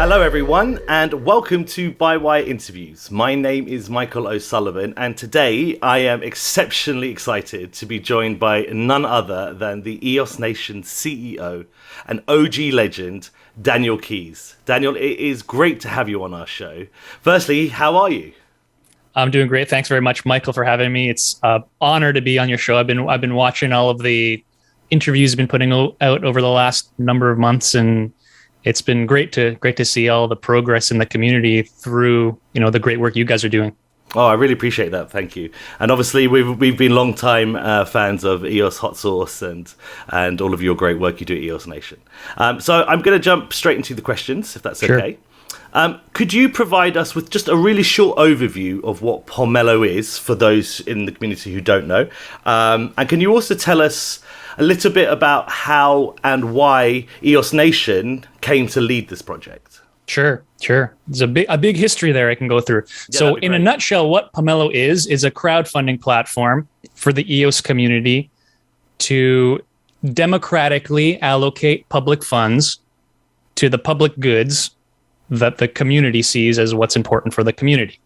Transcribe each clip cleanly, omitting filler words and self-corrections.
Hello everyone and welcome to Bywire Interviews. My name is Michael O'Sullivan and today I am exceptionally excited to be joined by none other than the EOS Nation CEO and OG legend, Daniel Keys. Daniel, it is great to have you on our show. Firstly, how are you? I'm doing great. Thanks very much, Michael, for having me. It's an honor to be on your show. I've been watching all of the interviews you've been putting out over the last number of months, and it's been great to see all the progress in the community through, the great work you guys are doing. Oh, I really appreciate that. Thank you. And obviously, we've been long time fans of EOS Hot Sauce and all of your great work you do at EOS Nation. So I'm going to jump straight into the questions, if that's Sure. okay. Could you provide us with just a really short overview of what Pomelo is for those in the community who don't know? And can you also tell us a little bit about how and why EOS Nation came to lead this project? Sure. There's a big history there I can go through. Yeah, So in a nutshell, what Pomelo is a crowdfunding platform for the EOS community to democratically allocate public funds to the public goods that the community sees as what's important for the community.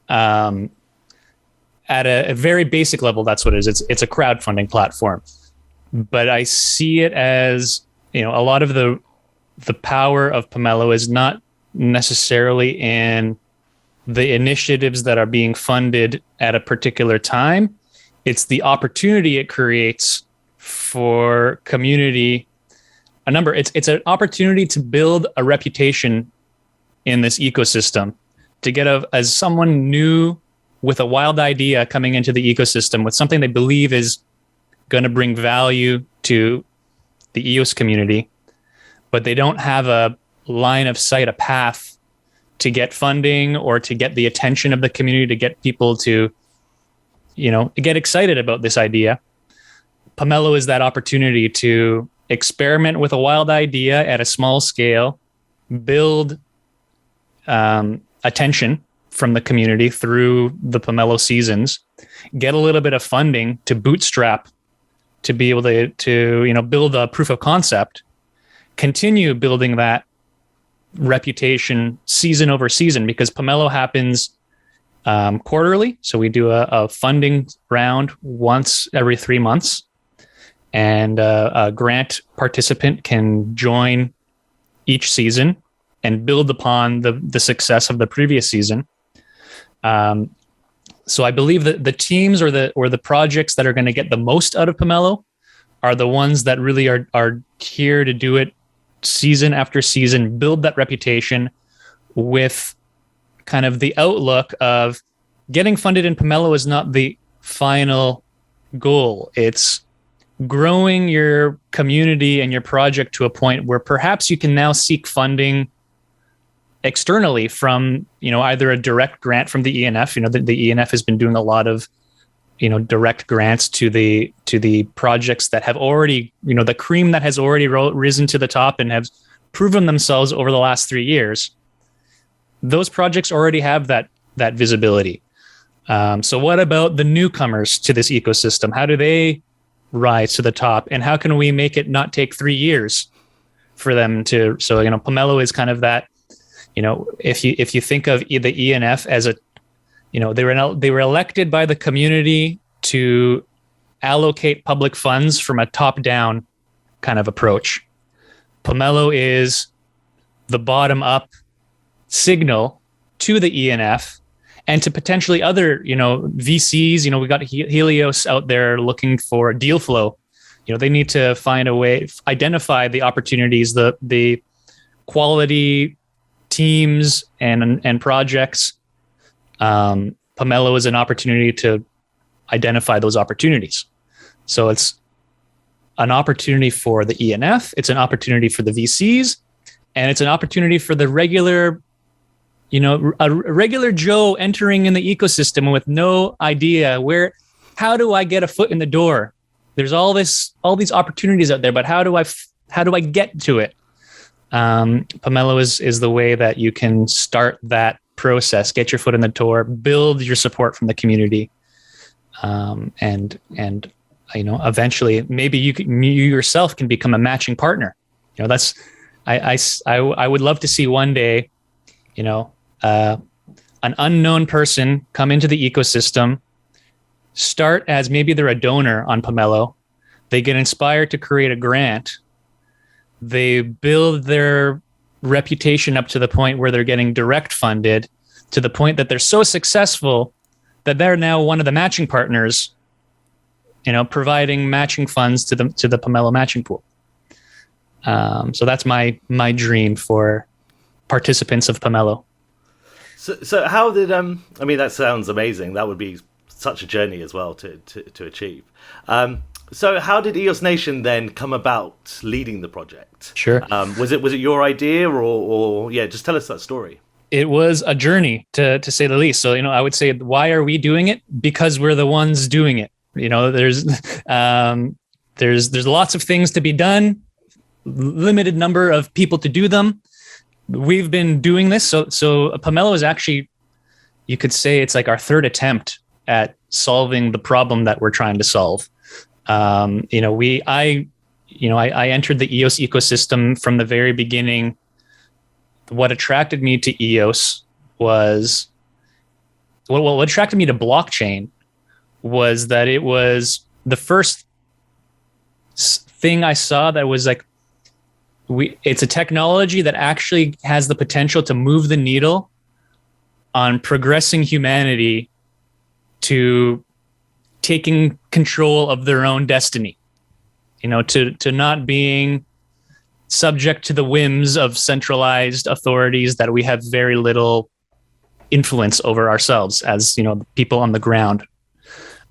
At a very basic level, that's what it is. It's a crowdfunding platform. But I see it as, a lot of the power of Pomelo is not necessarily in the initiatives that are being funded at a particular time. It's the opportunity it creates for community. It's an opportunity to build a reputation in this ecosystem, to get as someone new with a wild idea coming into the ecosystem with something they believe is going to bring value to the EOS community, but they don't have a line of sight, a path to get funding or to get the attention of the community, to get people to, get excited about this idea. Pomelo is that opportunity to experiment with a wild idea at a small scale, build attention from the community through the Pomelo seasons, get a little bit of funding to bootstrap to be able to build a proof of concept, continue building that reputation season over season, because Pomelo happens quarterly. So we do a funding round once every 3 months, and a grant participant can join each season and build upon the success of the previous season. So I believe that the teams or the projects that are going to get the most out of Pomelo are the ones that really are here to do it season after season, build that reputation with kind of the outlook of getting funded in Pomelo is not the final goal. It's growing your community and your project to a point where perhaps you can now seek funding externally from, either a direct grant from the ENF. The ENF has been doing a lot of, direct grants to the projects that have already, the cream that has already risen to the top and have proven themselves over the last 3 years. Those projects already have that visibility. So what about the newcomers to this ecosystem? How do they rise to the top? And how can we make it not take 3 years for them to? So, Pomelo is kind of that. If you think of the ENF as they were elected by the community to allocate public funds from a top-down kind of approach. Pomelo is the bottom-up signal to the ENF and to potentially other, VCs. We got Helios out there looking for deal flow. They need to find a way, identify the opportunities, the quality teams and projects. Pomelo is an opportunity to identify those opportunities. So it's an opportunity for the ENF, it's an opportunity for the VCs, and it's an opportunity for the regular, a regular Joe entering in the ecosystem with no idea how do I get a foot in the door? There's all these opportunities out there, but how do I get to it? Pomelo is the way that you can start that process, get your foot in the door, build your support from the community, and eventually maybe you yourself can become a matching partner. That's I would love to see one day, you know, an unknown person come into the ecosystem, start as maybe they're a donor on Pomelo. They get inspired to create a grant. They build their reputation up to the point where they're getting direct funded, to the point that they're so successful that they're now one of the matching partners, providing matching funds to the Pomelo matching pool. So that's my dream for participants of Pomelo. So how did that sounds amazing. That would be such a journey as well to achieve. So how did EOS Nation then come about leading the project? Sure. Was it your idea or just tell us that story. It was a journey to say the least. So, I would say, why are we doing it? Because we're the ones doing it. There's lots of things to be done, limited number of people to do them. We've been doing this. So Pomelo is actually, you could say it's like our third attempt at solving the problem that we're trying to solve. I entered the EOS ecosystem from the very beginning. What attracted me to EOS was, what attracted me to blockchain was that it was the first thing I saw that was like, it's a technology that actually has the potential to move the needle on progressing humanity to taking control of their own destiny, to not being subject to the whims of centralized authorities that we have very little influence over ourselves as, people on the ground.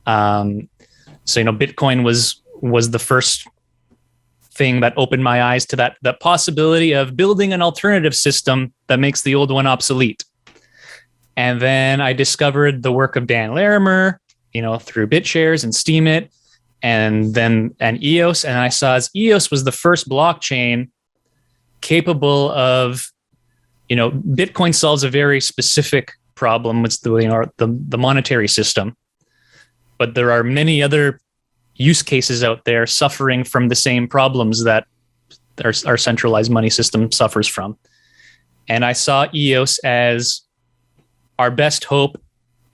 Bitcoin was the first thing that opened my eyes to that possibility of building an alternative system that makes the old one obsolete. And then I discovered the work of Dan Larimer, through BitShares and Steemit, and EOS. And I saw as EOS was the first blockchain capable of, Bitcoin solves a very specific problem with the monetary system. But there are many other use cases out there suffering from the same problems that our centralized money system suffers from. And I saw EOS as our best hope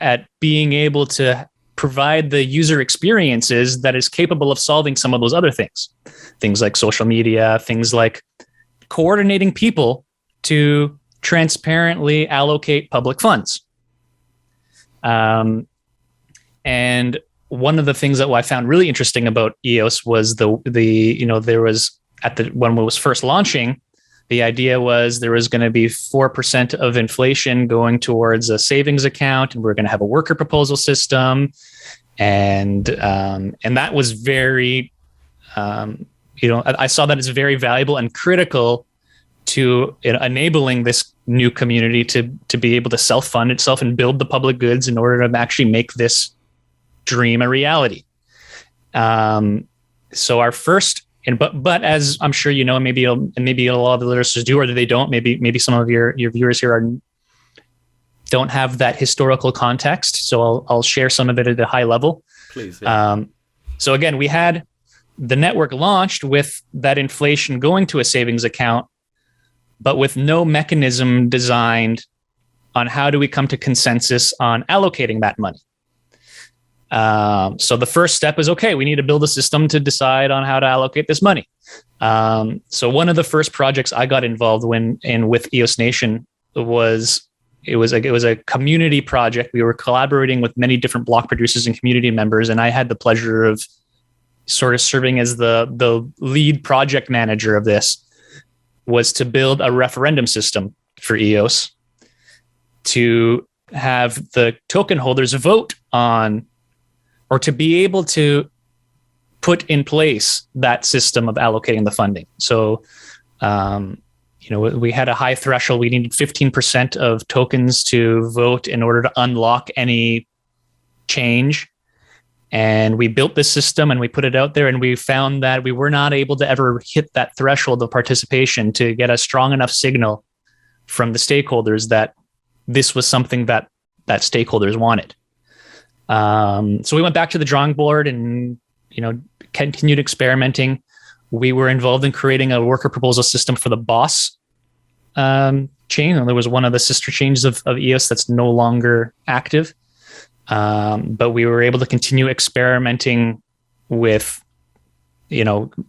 at being able to provide the user experiences that is capable of solving some of those other things like social media, things like coordinating people to transparently allocate public funds. And one of the things that I found really interesting about EOS was there was when it was first launching, the idea was there was going to be 4% of inflation going towards a savings account, and we're going to have a worker proposal system, and that was very, I saw that as very valuable and critical to enabling this new community to be able to self-fund itself and build the public goods in order to actually make this dream a reality. So our first, but as I'm sure maybe a lot of the listeners do, or they don't. Maybe some of your viewers here don't have that historical context. So I'll share some of it at a high level. Please. Yeah. So again, we had the network launched with that inflation going to a savings account, but with no mechanism designed on how do we come to consensus on allocating that money. So the first step is, okay, we need to build a system to decide on how to allocate this money. So one of the first projects I got involved with EOS Nation was a community project. We were collaborating with many different block producers and community members, and I had the pleasure of sort of serving as the lead project manager of this. Was to build a referendum system for EOS to have the token holders vote on, or to be able to put in place that system of allocating the funding. So, we had a high threshold. We needed 15% of tokens to vote in order to unlock any change. And we built this system and we put it out there, and we found that we were not able to ever hit that threshold of participation to get a strong enough signal from the stakeholders that this was something that stakeholders wanted. So we went back to the drawing board and, continued experimenting. We were involved in creating a worker proposal system for the boss chain. And there was one of the sister chains of EOS that's no longer active. But we were able to continue experimenting with,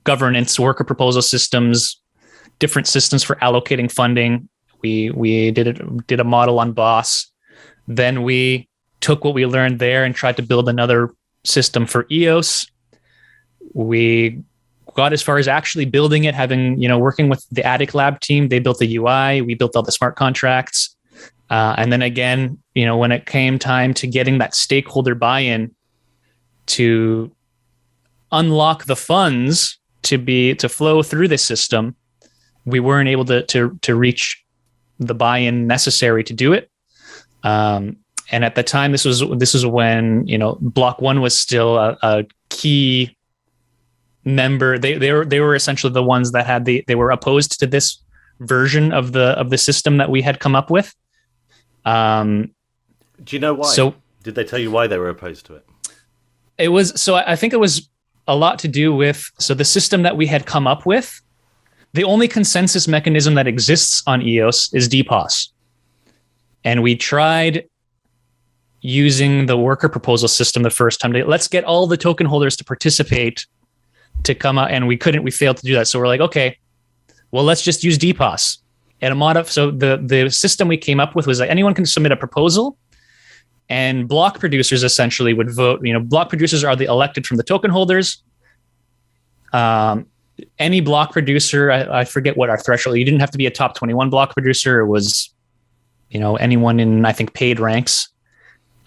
governance, worker proposal systems, different systems for allocating funding. We did a model on Boss. Then we took what we learned there and tried to build another system for EOS. We got as far as actually building it, working with the Attic Lab team. They built the UI. We built all the smart contracts. And then again, when it came time to getting that stakeholder buy-in to unlock the funds to flow through the system, we weren't able to reach the buy-in necessary to do it. And at the time, this was when Block One was still a key member. They were essentially the ones that they were opposed to this version of the system that we had come up with. Do you know why? So did they tell you why they were opposed to it? I think it was a lot to do with the system that we had come up with. The only consensus mechanism that exists on EOS is DPoS. And we tried using the worker proposal system the first time. Let's get all the token holders to participate to come out, and we couldn't. We failed to do that. So we're like, okay, well, let's just use DPoS. And so the system we came up with was that anyone can submit a proposal, and block producers essentially would vote. Block producers are the elected from the token holders. Any block producer, I forget what our threshold. You didn't have to be a top 21 block producer. It was, anyone in, I think, paid ranks.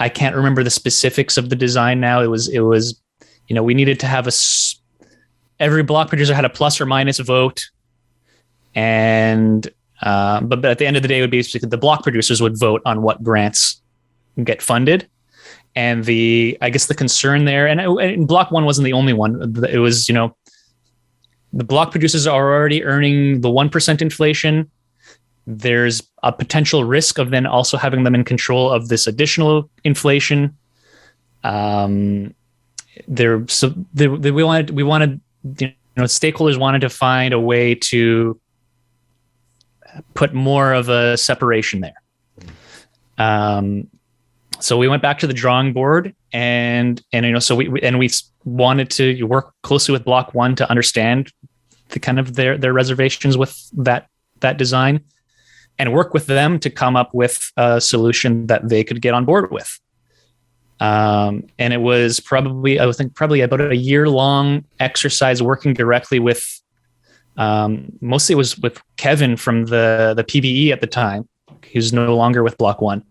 I can't remember the specifics of the design now. It was, we needed to have every block producer had a plus or minus vote, and but at the end of the day, it would be basically the block producers would vote on what grants get funded. And I guess the concern there, and Block One wasn't the only one. It was, the block producers are already earning the 1% inflation. There's a potential risk of then also having them in control of this additional inflation. We wanted, stakeholders wanted to find a way to put more of a separation there. So we went back to the drawing board, and we wanted to work closely with Block One to understand the kind of their reservations with that design, and work with them to come up with a solution that they could get on board with. And it was probably about a year-long exercise working directly with, mostly it was with Kevin from the PBE at the time. He's no longer with Block One.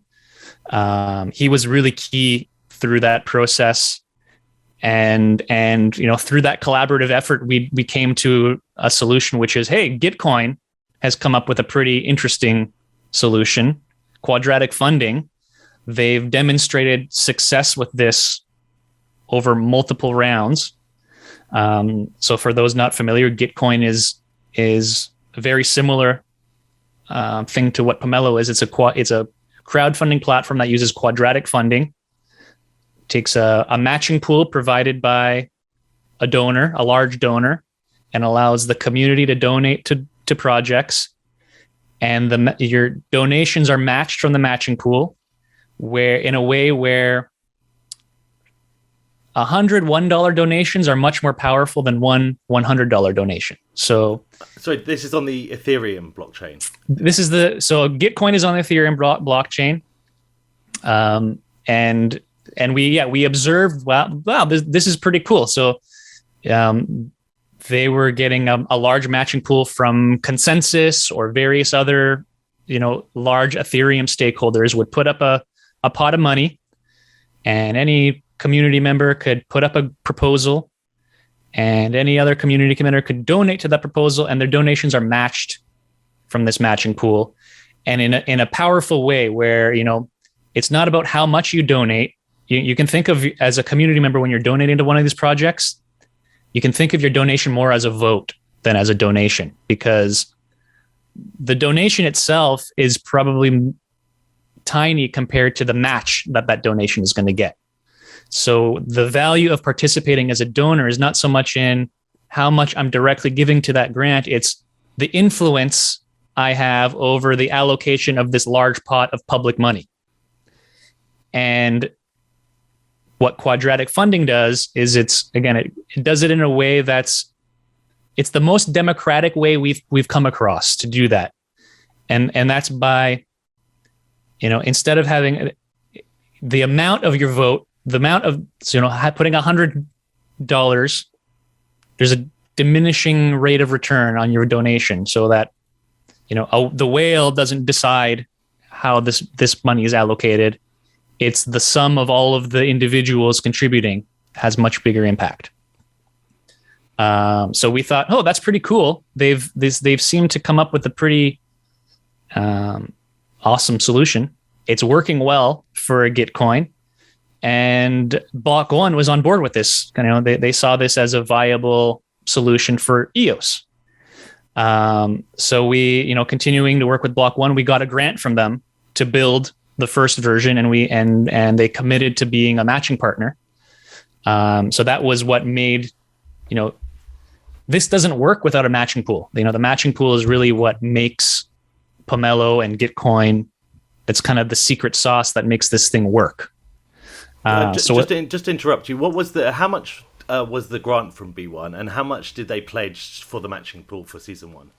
He was really key through that process. And through that collaborative effort, we came to a solution, which is, hey, Gitcoin has come up with a pretty interesting solution, quadratic funding. They've demonstrated success with this over multiple rounds. So for those not familiar, Gitcoin is a very similar thing to what Pomelo is. It's a crowdfunding platform that uses quadratic funding. Takes a matching pool provided by a donor, a large donor, and allows the community to donate to projects. And your donations are matched from the matching pool, where $100 $1 donations are much more powerful than one $100 donation. So this is on the Ethereum blockchain. So Gitcoin is on the Ethereum blockchain. And we observed, wow, this is pretty cool. So they were getting a large matching pool from Consensus or various other, large Ethereum stakeholders would put up a pot of money, and any community member could put up a proposal, and any other community member could donate to that proposal, and their donations are matched from this matching pool. And in a powerful way where, it's not about how much you donate. You can think of, as a community member, when you're donating to one of these projects, you can think of your donation more as a vote than as a donation, because the donation itself is probably tiny compared to the match that donation is going to get. So the value of participating as a donor is not so much in how much I'm directly giving to that grant. It's the influence I have over the allocation of this large pot of public money. And what Quadratic funding does is it does it in a way it's the most democratic way we've come across to do that. And that's by, instead of having the amount of your vote, the amount of, putting $100, there's a diminishing rate of return on your donation, so that, the whale doesn't decide how this money is allocated. It's the sum of all of the individuals contributing has much bigger impact. So we thought, oh, that's pretty cool. They've seemed to come up with a pretty awesome solution. It's working well for Gitcoin, and Block One was on board with this. They saw this as a viable solution for EOS. So we, continuing to work with Block One, we got a grant from them to build the first version, and they committed to being a matching partner. So that was what made, this doesn't work without a matching pool. The matching pool is really what makes Pomelo and Gitcoin. It's kind of the secret sauce that makes this thing work. Just to interrupt you, how much was the grant from B1, and how much did they pledge for the matching pool for season 1?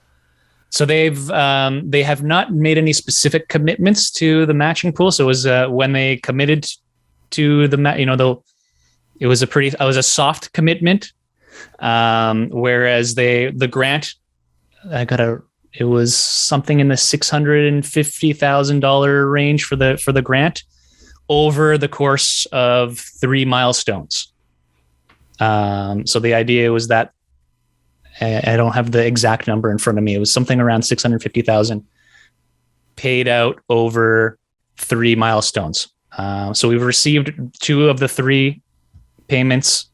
So they have not made any specific commitments to the matching pool. So it was when they committed to it was a soft commitment. Whereas the grant, it was something in the $650,000 range for the grant over the course of 3 milestones. So the idea was that, I don't have the exact number in front of me. It was something around 650,000 paid out over 3 milestones. So we've received 2 of the 3 payments.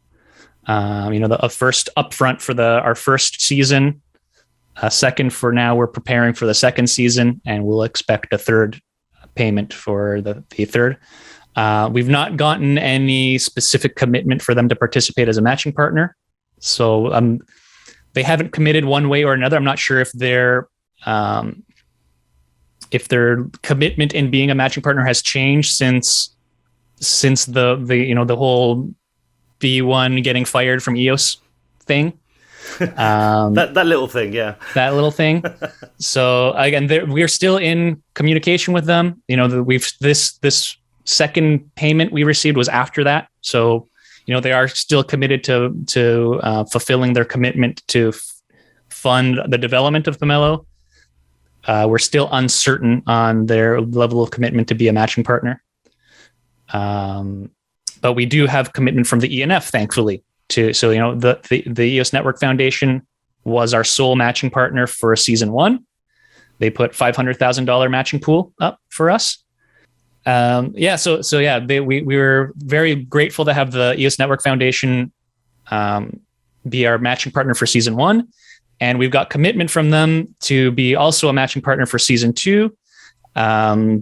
The first upfront for our first season. Second, for now, we're preparing for the second season, and we'll expect a third payment for the third. We've not gotten any specific commitment for them to participate as a matching partner. So they haven't committed one way or another. I'm not sure if their commitment in being a matching partner has changed since the whole B1 getting fired from EOS thing. That little thing, yeah. That little thing. So again, we're still in communication with them. This second payment we received was after that. So, they are still committed to fulfilling their commitment to fund the development of Pomelo. We're still uncertain on their level of commitment to be a matching partner. But we do have commitment from the ENF, thankfully. The EOS Network Foundation was our sole matching partner for season 1. They put $500,000 matching pool up for us. We were very grateful to have the EOS Network Foundation be our matching partner for season 1, and we've got commitment from them to be also a matching partner for season 2.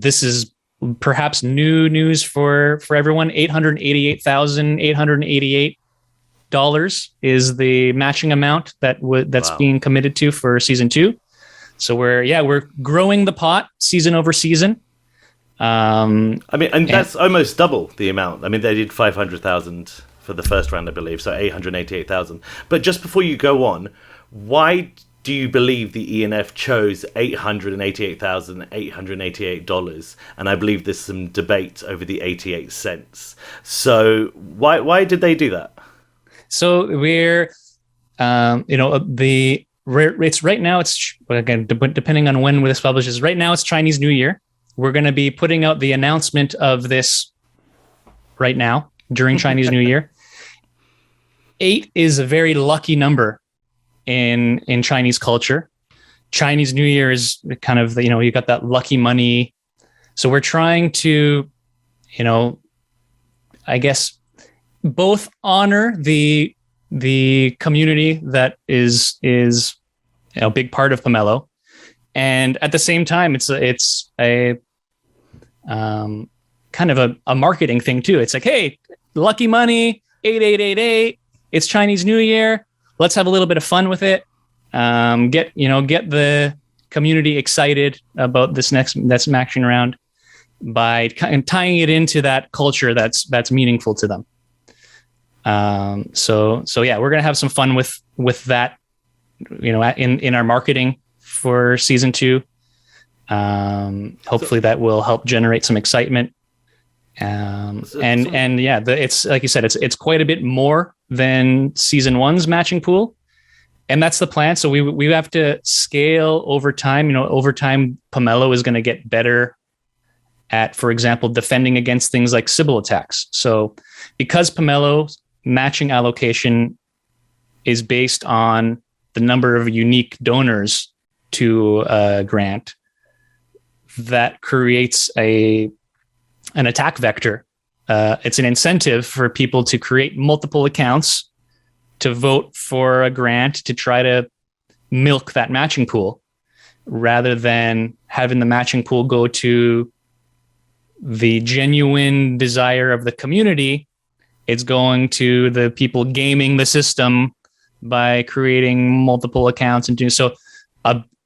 This is perhaps new news for everyone. $888,888 is the matching amount that's being committed to for season 2. So we're growing the pot season over season. That's almost double the amount. They did 500,000 for the first round, I believe, so 888,000. But just before you go on, why do you believe the ENF chose $888,888? And I believe there's some debate over the 88 cents. So why did they do that? So we're, it's right now. It's again depending on when this publishes. Right now, it's Chinese New Year. We're going to be putting out the announcement of this right now during Chinese New Year. 8 is a very lucky number in Chinese culture. Chinese New Year is kind of, you got that lucky money. So we're trying to, I guess, both honor the community that is a big part of Pomelo, and at the same time, it's a kind of a marketing thing too. It's like, hey, lucky money, 8888. It's Chinese New Year. let's have a little bit of fun with it. Get the community excited about this next matching round by tying it into that culture that's meaningful to them. So yeah, we're gonna have some fun with that, in our marketing for season 2. Hopefully that will help generate some excitement. It's like you said, it's quite a bit more than season 1's matching pool. And that's the plan. So we have to scale over time. Over time, Pomelo is going to get better at, for example, defending against things like Sybil attacks. So because Pomelo's matching allocation is based on the number of unique donors to a grant, that creates an attack vector. It's an incentive for people to create multiple accounts to vote for a grant to try to milk that matching pool, rather than having the matching pool go to the genuine desire of the community. It's going to the people gaming the system by creating multiple accounts and doing so.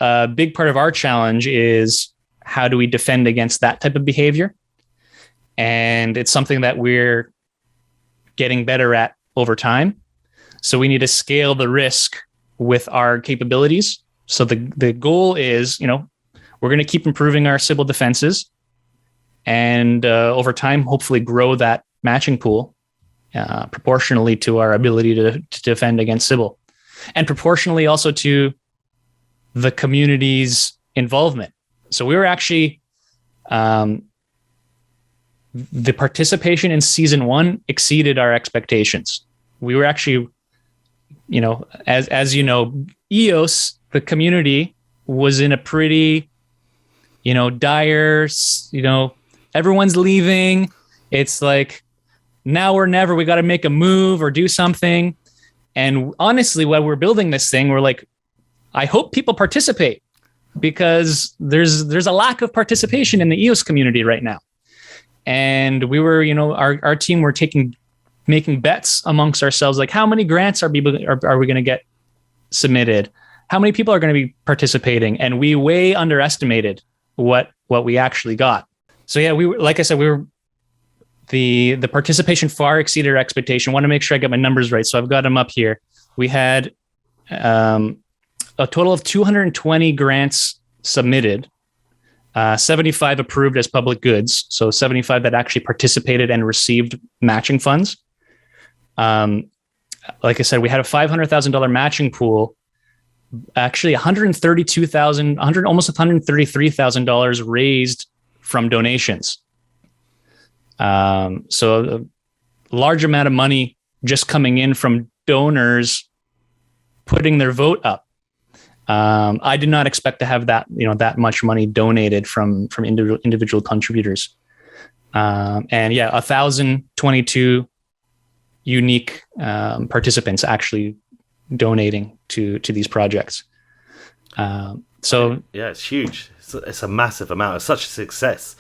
A big part of our challenge is, how do we defend against that type of behavior? And it's something that we're getting better at over time. So we need to scale the risk with our capabilities. So the goal is, we're going to keep improving our Sybil defenses, and over time, hopefully grow that matching pool proportionally to our ability to defend against Sybil, and proportionally also to the community's involvement. So we were actually, the participation in season 1 exceeded our expectations. We were actually, as EOS, the community was in a pretty, dire, everyone's leaving. It's like, now or never, we got to make a move or do something. And honestly, while we're building this thing, we're like, I hope people participate, because there's a lack of participation in the EOS community right now. And we were, our team were making bets amongst ourselves, like, how many grants are we going to get submitted? How many people are going to be participating? And we way underestimated what we actually got. So yeah, like I said, the participation far exceeded our expectation. I want to make sure I get my numbers right, so I've got them up here. We had a total of 220 grants submitted, 75 approved as public goods. So 75 that actually participated and received matching funds. Like I said, we had a $500,000 matching pool. Actually, almost $133,000 raised from donations. So a large amount of money just coming in from donors putting their vote up. I did not expect to have that, that much money donated from individual contributors. And yeah, 1,022 unique participants actually donating to these projects. So yeah, it's huge. It's a massive amount. It's such a success.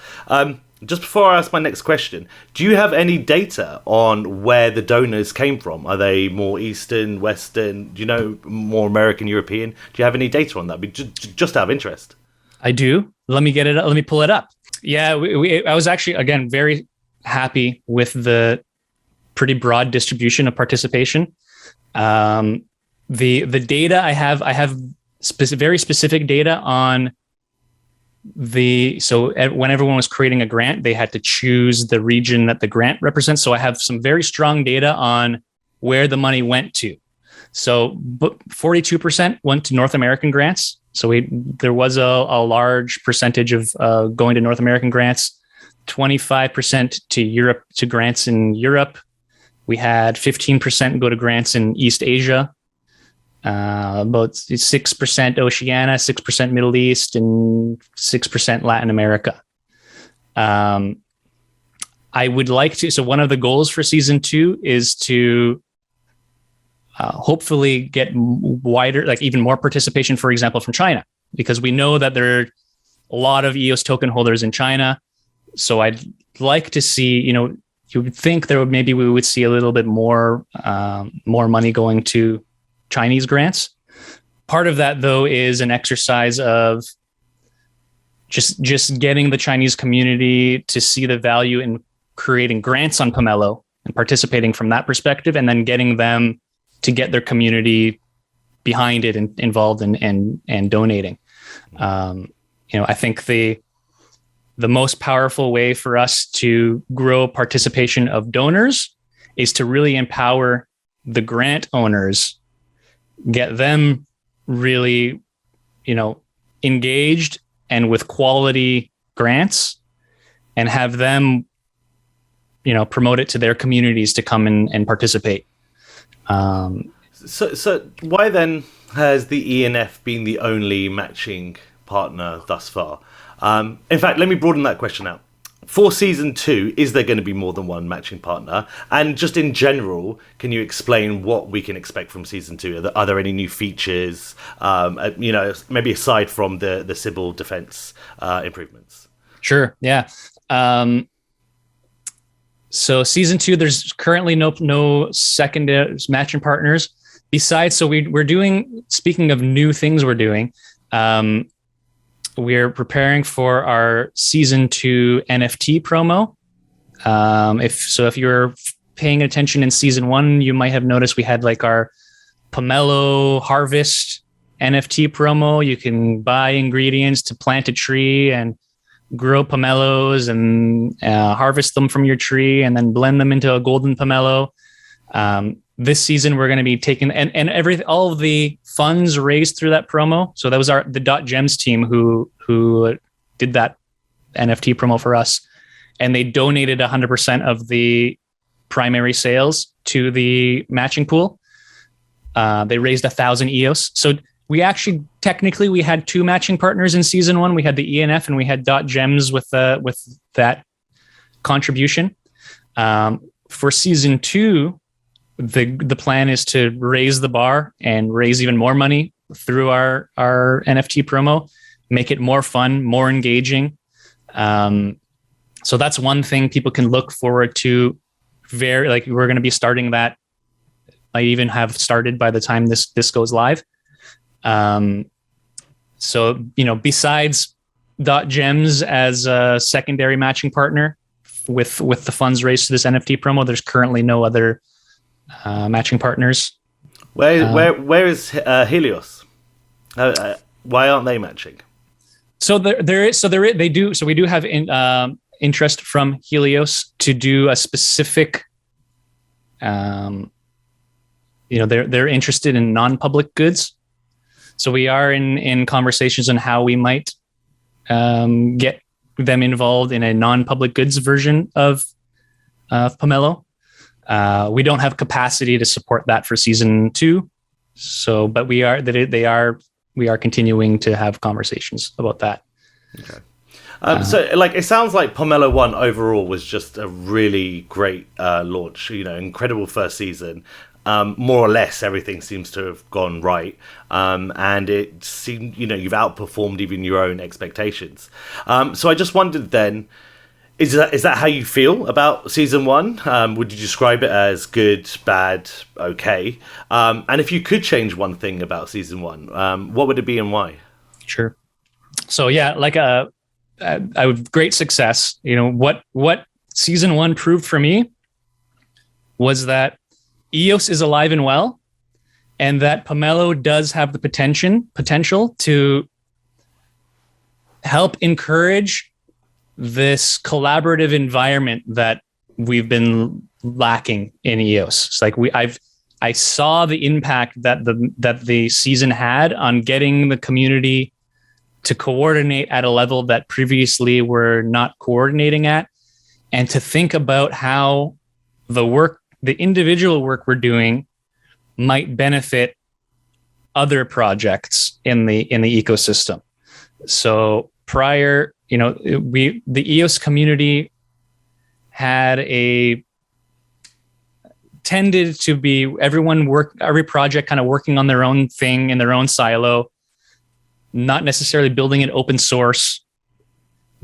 Just before I ask my next question, do you have any data on where the donors came from? Are they more Eastern, Western? Do you know, more American, European? Do you have any data on that? Just out of interest. I do. Let me get it. Let me pull it up. Yeah, I was actually, again, very happy with the pretty broad distribution of participation. The data I have very specific data on when everyone was creating a grant, they had to choose the region that the grant represents. So I have some very strong data on where the money went to. So 42% went to North American grants. So there was a large percentage of going to North American grants, 25% to Europe, to grants in Europe. We had 15% go to grants in East Asia. About 6% Oceania, 6% Middle East, and 6% Latin America. I would like to. So one of the goals for season 2 is to hopefully get wider, like even more participation, for example, from China, because we know that there are a lot of EOS token holders in China. So I'd like to see, you would think we would see a little bit more money going to Chinese grants. Part of that, though, is an exercise of just getting the Chinese community to see the value in creating grants on Pomelo and participating from that perspective, and then getting them to get their community behind it and involved and donating. I think the most powerful way for us to grow participation of donors is to really empower the grant owners, get them really, engaged and with quality grants, and have them, promote it to their communities to come and participate. So why then has the ENF been the only matching partner thus far? In fact, let me broaden that question out. For season 2, is there going to be more than one matching partner? And just in general, can you explain what we can expect from season 2? Are there any new features, maybe aside from the Sybil defense improvements? Sure. Yeah. So season 2, there's currently no second matching partners. Besides, so we're doing, speaking of new things we're doing, we're preparing for our season 2 NFT promo. If you're paying attention in season 1, you might have noticed we had like our Pomelo harvest NFT promo. You can buy ingredients to plant a tree and grow pomelos and harvest them from your tree and then blend them into a golden pomelo. This season, we're going to be taking all of the funds raised through that promo. So that was the .gems team who did that NFT promo for us, and they donated 100% of the primary sales to the matching pool. They raised 1,000 EOS. So we actually technically we had 2 matching partners in season 1. We had the ENF and we had .gems with that contribution. For season 2. The plan is to raise the bar and raise even more money through our NFT promo, make it more fun, more engaging. So that's one thing people can look forward to. We're going to be starting that. I even have started by the time this goes live. So besides .gems as a secondary matching partner with the funds raised to this NFT promo, there's currently no other matching partners. Where is Helios? Why aren't they matching? So they do. So we do have interest from Helios to do a specific. They're interested in non-public goods. So we are in conversations on how we might get them involved in a non-public goods version of Pomelo. We don't have capacity to support that for season 2. So, but we are continuing to have conversations about that. Okay. So it sounds like Pomelo 1 overall was just a really great launch, incredible first season. More or less everything seems to have gone right. And it seemed, you've outperformed even your own expectations. So I just wondered then, is that how you feel about season 1? Would you describe it as good, bad, okay? And if you could change one thing about season 1, what would it be and why? Sure. So yeah, great success. What season 1 proved for me was that EOS is alive and well, and that Pomelo does have the potential to help encourage this collaborative environment that we've been lacking in EOS. It's like I saw the impact that the season had on getting the community to coordinate at a level that previously we're not coordinating at, and to think about how the individual work we're doing might benefit other projects in the ecosystem. So prior, the EOS community tended to be every project kind of working on their own thing in their own silo, not necessarily building it open source,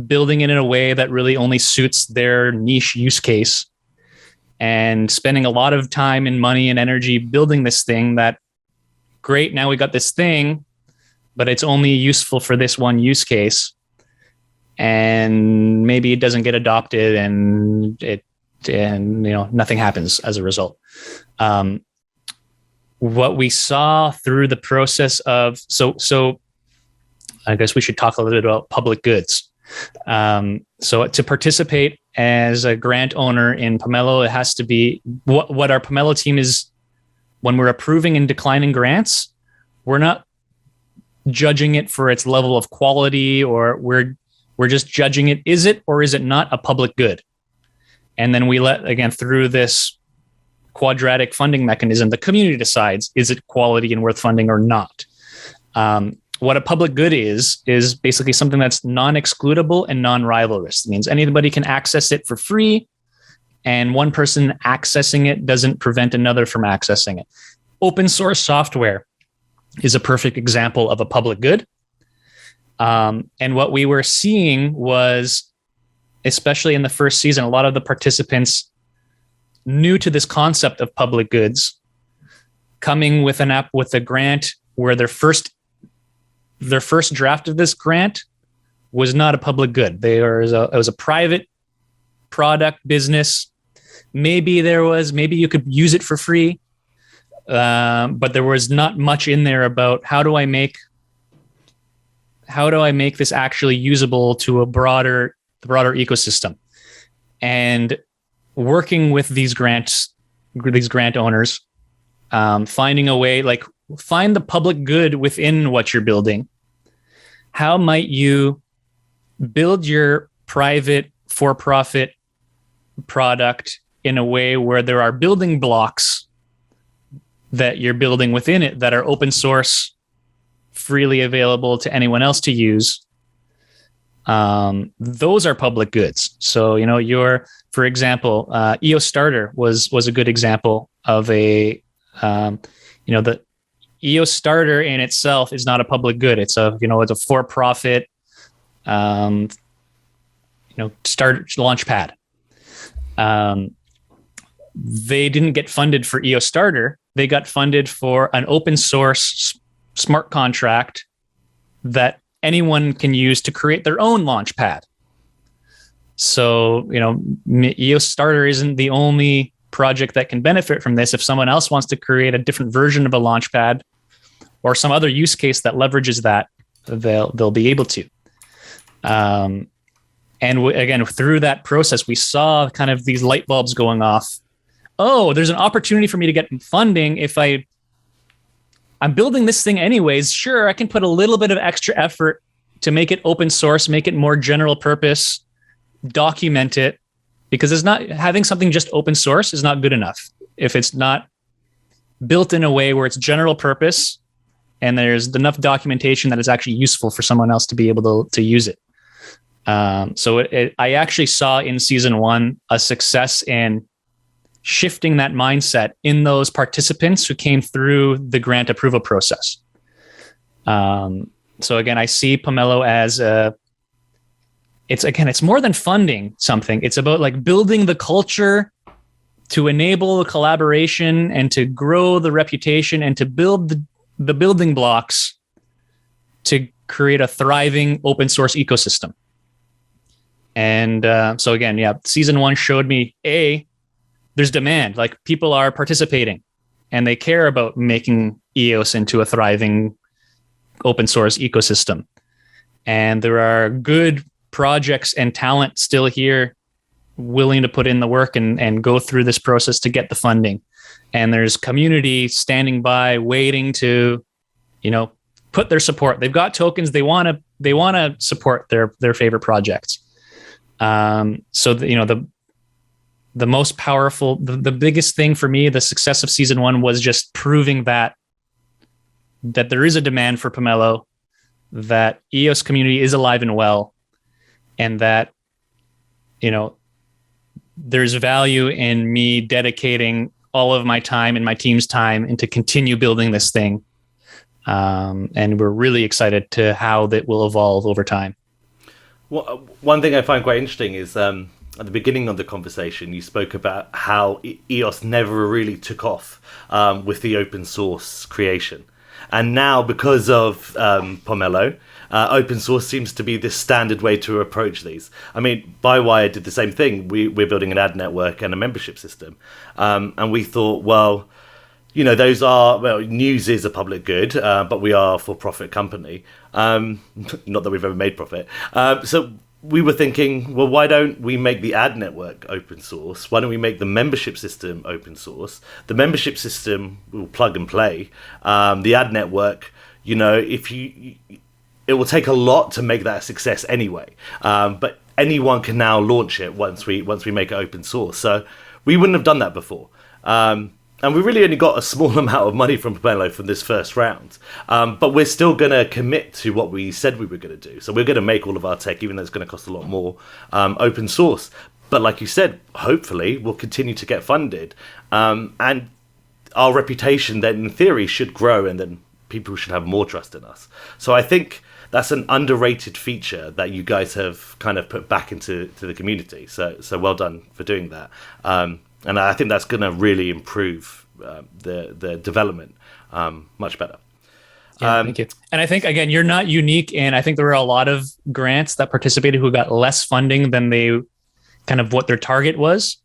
building it in a way that really only suits their niche use case, and spending a lot of time and money and energy building this thing that great, now we got this thing, but it's only useful for this one use case. And maybe it doesn't get adopted and nothing happens as a result. What we saw through the process of, so I guess we should talk a little bit about public goods. So to participate as a grant owner in Pomelo, it has to be what our Pomelo team is. When we're approving and declining grants, we're not judging it for its level of quality, or we're just judging it, is it or is it not a public good? And then we again, through this quadratic funding mechanism, the community decides, is it quality and worth funding or not? What a public good is basically something that's non-excludable and non-rivalrous. It means anybody can access it for free, and one person accessing it doesn't prevent another from accessing it. Open source software is a perfect example of a public good. And what we were seeing was, especially in the first season, a lot of the participants new to this concept of public goods, coming with an app with a grant where their first draft of this grant was not a public good. It was a private product business. Maybe you could use it for free, but there was not much in there about how do I make this actually usable to the broader ecosystem. And working with these grant owners, finding a way, like, find the public good within what you're building. How might you build your private for-profit product in a way where there are building blocks that you're building within it that are open source, freely available to anyone else to use? Those are public goods. So, for example, EOS Starter was a good example of the EOS Starter in itself is not a public good. It's a for-profit, start launch pad. They didn't get funded for EOS Starter. They got funded for an open source smart contract that anyone can use to create their own launch pad. So, EOS Starter isn't the only project that can benefit from this. If someone else wants to create a different version of a launch pad or some other use case that leverages that, they'll be able to. And again, through that process, we saw kind of these light bulbs going off. Oh, there's an opportunity for me to get funding if I'm building this thing anyways. Sure, I can put a little bit of extra effort to make it open source, make it more general purpose, document it, because it's not having something just open source is not good enough if it's not built in a way where it's general purpose and there's enough documentation that it's actually useful for someone else to be able to use it. So I actually saw in season 1 a success in shifting that mindset in those participants who came through the grant approval process. So again, I see Pomelo as it's more than funding something. It's about like building the culture to enable the collaboration and to grow the reputation and to build the building blocks to create a thriving open source ecosystem. And so again, season 1 showed me, there's demand, like people are participating and they care about making EOS into a thriving open source ecosystem. And there are good projects and talent still here willing to put in the work and go through this process to get the funding. And there's community standing by waiting to, put their support. They've got tokens. They want to support their favorite projects. So the most powerful, the biggest thing for me, the success of season 1 was just proving that there is a demand for Pomelo, that EOS community is alive and well, and that, there's value in me dedicating all of my time and my team's time and to continue building this thing. And we're really excited to how that will evolve over time. Well, one thing I find quite interesting is at the beginning of the conversation, you spoke about how EOS never really took off with the open source creation. And now, because of Pomelo, open source seems to be the standard way to approach these. I mean, Bywire did the same thing. We're building an ad network and a membership system. And we thought, well, you know, news is a public good, but we are a for-profit company. Not that we've ever made profit. So we were thinking, well, why don't we make the ad network open source? Why don't we make the membership system open source? The membership system will plug and play. The ad network, you know, it will take a lot to make that a success anyway. But anyone can now launch it once we make it open source. So we wouldn't have done that before. And we really only got a small amount of money from Pomelo from this first round. But we're still going to commit to what we said we were going to do. So we're going to make all of our tech, even though it's going to cost a lot more, open source. But like you said, hopefully we'll continue to get funded. And our reputation then, in theory, should grow, and then people should have more trust in us. So I think that's an underrated feature that you guys have kind of put back into the community. So well done for doing that. And I think that's going to really improve the development much better. Yeah, thank you. And I think, again, you're not unique. And I think there were a lot of grants that participated who got less funding than they kind of what their target was.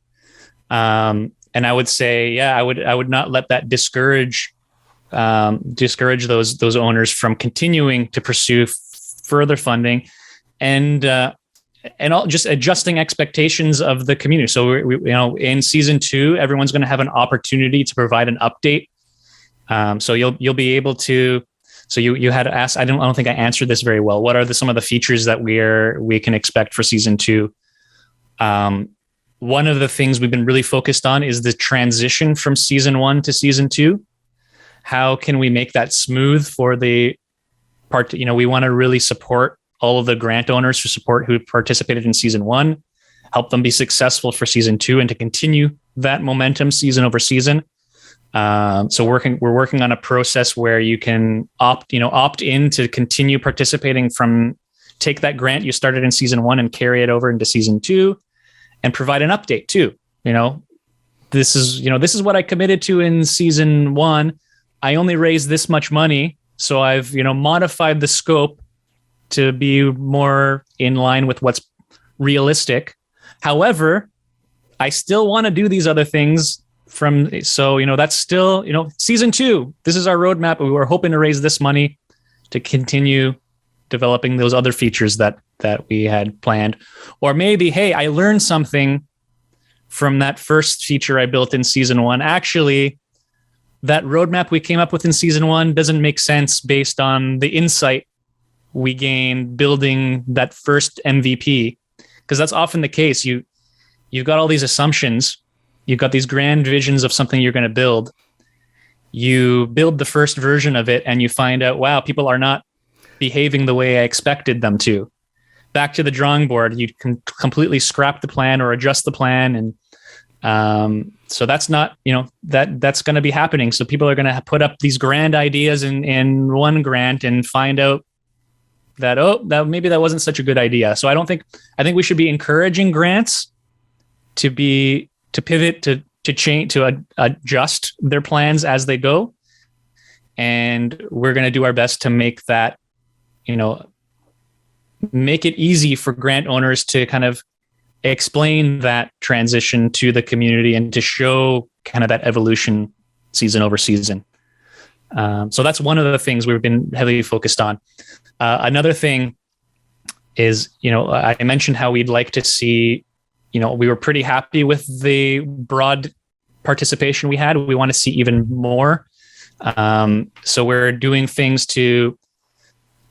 And I would say, yeah, I would not let that discourage those owners from continuing to pursue further funding and all, just adjusting expectations of the community. So we you know, in season 2, everyone's going to have an opportunity to provide an update. So you'll be able to. So you had asked. I don't think I answered this very well. What are some of the features that we can expect for season 2? One of the things we've been really focused on is the transition from season 1 to season 2. How can we make that smooth for the part? You know, we want to really support all of the grant owners who participated in season 1, help them be successful for season 2, and to continue that momentum season over season. So we're working on a process where you can opt in to continue participating take that grant you started in season 1 and carry it over into season 2, and provide an update too. You know, this is what I committed to in season 1. I only raised this much money, so I've modified the scope to be more in line with what's realistic. However, I still want to do these other things that's still, season 2, this is our roadmap. We were hoping to raise this money to continue developing those other features that we had planned. Or maybe, hey, I learned something from that first feature I built in season 1. Actually, that roadmap we came up with in season 1 doesn't make sense based on the insight we gained building that first MVP, because that's often the case. You've got all these assumptions, you've got these grand visions of something you're going to build. You build the first version of it and you find out, wow, people are not behaving the way I expected them to. Back to the drawing board, you can completely scrap the plan or adjust the plan. And so that's not, that's going to be happening. So people are going to put up these grand ideas in one grant and find out that maybe that wasn't such a good idea. So I think we should be encouraging grants to pivot, to change, to adjust their plans as they go. And we're going to do our best to make that, make it easy for grant owners to kind of explain that transition to the community and to show kind of that evolution season over season. So that's one of the things we've been heavily focused on. Another thing is, I mentioned how we'd like to see, we were pretty happy with the broad participation we had. We want to see even more. So we're doing things to,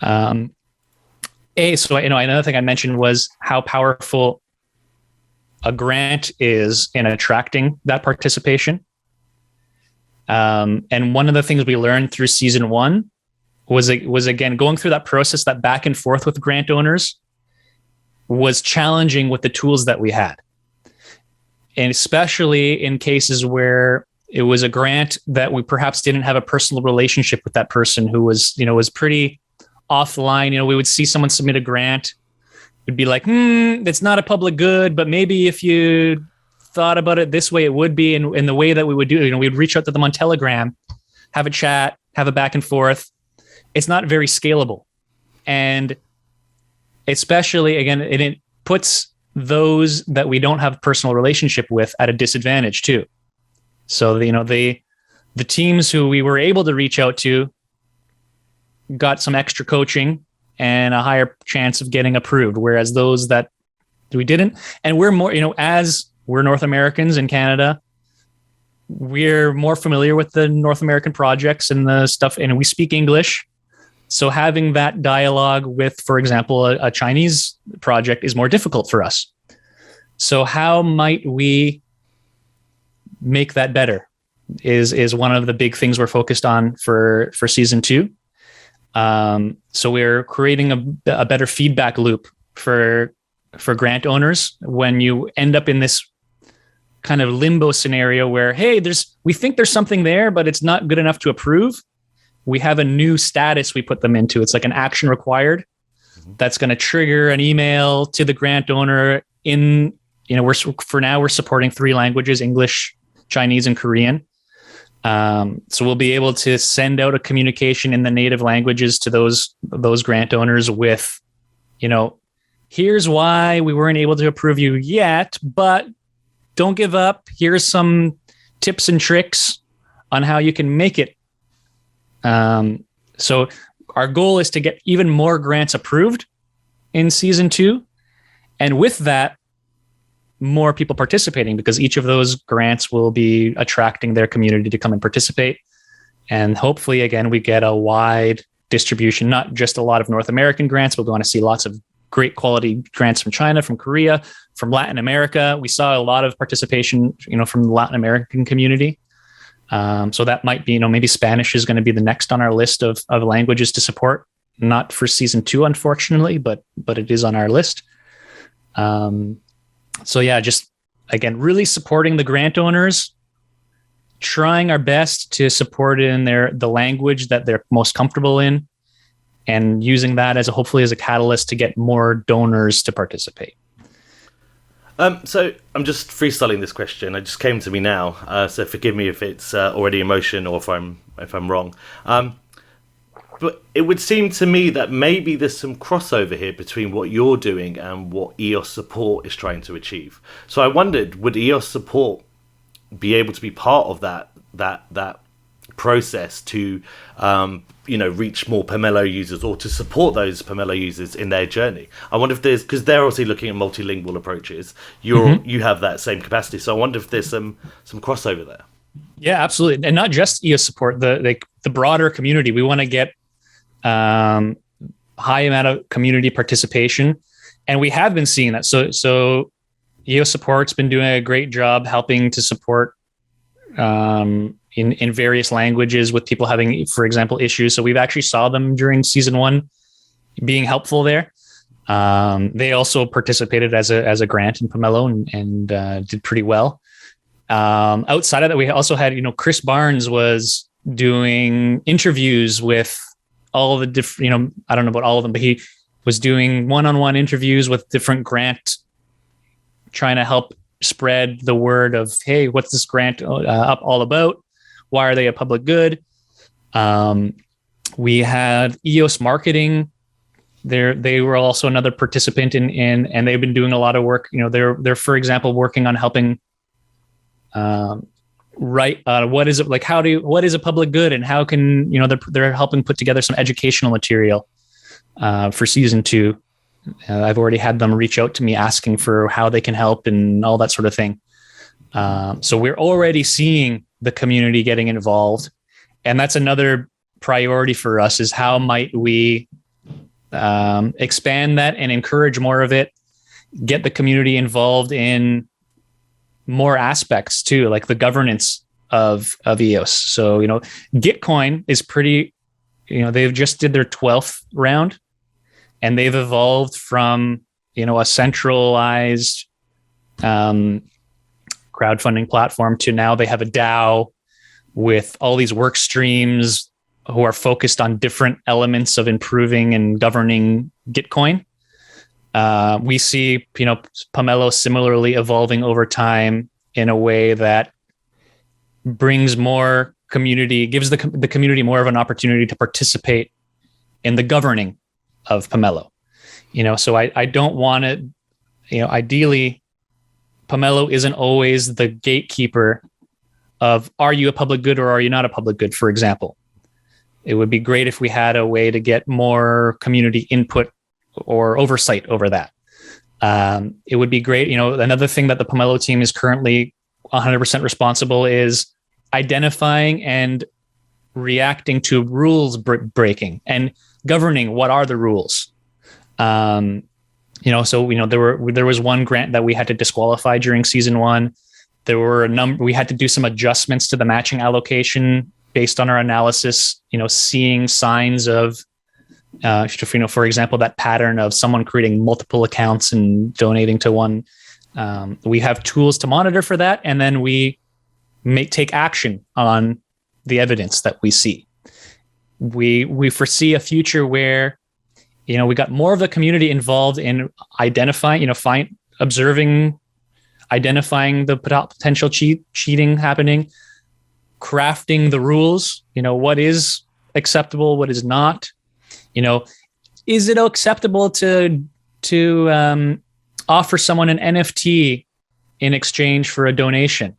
another thing I mentioned was how powerful a grant is in attracting that participation. And one of the things we learned through season 1 was again, going through that process, that back and forth with grant owners was challenging with the tools that we had. And especially in cases where it was a grant that we perhaps didn't have a personal relationship with that person who was pretty offline. We would see someone submit a grant. It'd be like, it's not a public good, but maybe if you thought about it this way, it would be. And the way that we would do it, we'd reach out to them on Telegram, have a chat, have a back and forth. It's not very scalable. And especially, again, it puts those that we don't have a personal relationship with at a disadvantage too. So, the teams who we were able to reach out to got some extra coaching and a higher chance of getting approved, whereas those that we didn't, and we're more, as we're North Americans in Canada, we're more familiar with the North American projects and the stuff, and we speak English. So having that dialogue with, for example, a Chinese project is more difficult for us. So how might we make that better is one of the big things we're focused on for season 2. So we're creating a better feedback loop for grant owners when you end up in this kind of limbo scenario where, hey, we think there's something there, but it's not good enough to approve. We have a new status we put them into. It's like an action required that's going to trigger an email to the grant owner we're supporting 3 languages, English, Chinese, and Korean. So we'll be able to send out a communication in the native languages to those grant owners with, here's why we weren't able to approve you yet, but don't give up. Here's some tips and tricks on how you can make it. So our goal is to get even more grants approved in season 2. And with that, more people participating, because each of those grants will be attracting their community to come and participate. And hopefully, again, we get a wide distribution, not just a lot of North American grants, but we want to see lots of great quality grants from China, from Korea, from Latin America. We saw a lot of participation, from the Latin American community. So that might be, maybe Spanish is going to be the next on our list of languages to support. Not for season 2, unfortunately, but it is on our list. So yeah, just again, really supporting the grant owners, trying our best to support it in the language that they're most comfortable in, and using that hopefully as a catalyst to get more donors to participate. So I'm just freestyling this question. It just came to me now. So forgive me if it's already emotion or if I'm wrong. But it would seem to me that maybe there's some crossover here between what you're doing and what EOS Support is trying to achieve. So I wondered, would EOS Support be able to be part of that process to reach more Pomelo users, or to support those Pomelo users in their journey? I wonder if because they're obviously looking at multilingual approaches. You have that same capacity, so I wonder if there's some crossover there. Yeah, absolutely, and not just EOS Support, the broader community. We want to get high amount of community participation, and we have been seeing that. So EOS Support's been doing a great job helping to support in various languages with people having, for example, issues. So we've actually saw them during season 1 being helpful there. They also participated as a grant in Pomelo and did pretty well. Outside of that, we also had, Chris Barnes was doing interviews with all the different, I don't know about all of them, but he was doing one-on-one interviews with different grant, trying to help spread the word of, hey, what's this grant up all about? Why are they a public good? We had EOS Marketing. They were also another participant in, and they've been doing a lot of work. They're for example working on helping what is it like? What is a public good, and how can they're helping put together some educational material for season 2. I've already had them reach out to me asking for how they can help and all that sort of thing. So we're already seeing the community getting involved, and that's another priority for us: is how might we expand that and encourage more of it, get the community involved in more aspects too, like the governance of EOS. So, Gitcoin is pretty, they've just did their 12th round, and they've evolved from, a centralized crowdfunding platform to now they have a DAO with all these work streams who are focused on different elements of improving and governing Gitcoin. We see, Pomelo similarly evolving over time in a way that brings more community, gives the community more of an opportunity to participate in the governing of Pomelo. So I don't want it, ideally, Pomelo isn't always the gatekeeper of, are you a public good or are you not a public good, for example. It would be great if we had a way to get more community input or oversight over that. It would be great. Another thing that the Pomelo team is currently 100% responsible is identifying and reacting to rules breaking and governing what are the rules. There was one grant that we had to disqualify during season 1. There were we had to do some adjustments to the matching allocation based on our analysis, seeing signs of, for example, that pattern of someone creating multiple accounts and donating to one. We have tools to monitor for that. And then we take action on the evidence that we see. We foresee a future where, we got more of the community involved in identifying, identifying the potential cheating happening, crafting the rules, what is acceptable, what is not, is it acceptable to offer someone an NFT in exchange for a donation?